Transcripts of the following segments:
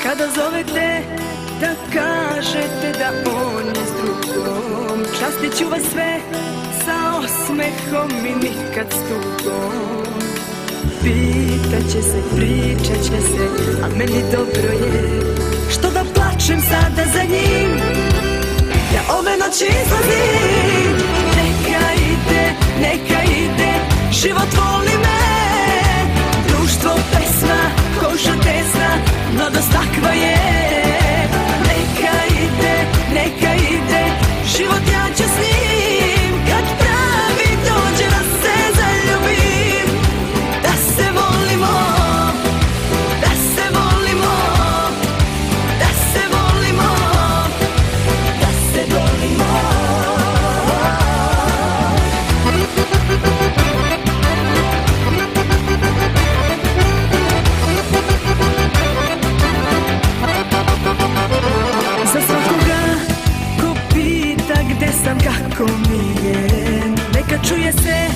Kada zovete da kažete da on je s drugom, častit ću vas sve sa osmehom i nikad s tugom. Pitaće se, pričat će se, a meni dobro je. Što da plačem sada za njim, ja ove noći izlazim. Neka ide, život voli me. Društvo, pesma, koža tesna, mladost takva je. Neka ide, život ja ću s njim. Kad pravi dođe da se zaljubim. Da se volimo, da se volimo, da se volimo, da se volimo. Za svakoga ko pita gde sam, kako mi je, neka čuje se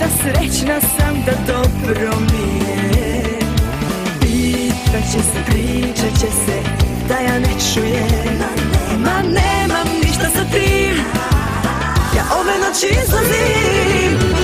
da srećna sam, da dobro mi je. Pitaće se, pričat će se, da ja ne čujem, ma nemam ništa sa tim. Ja ove noći izlazim.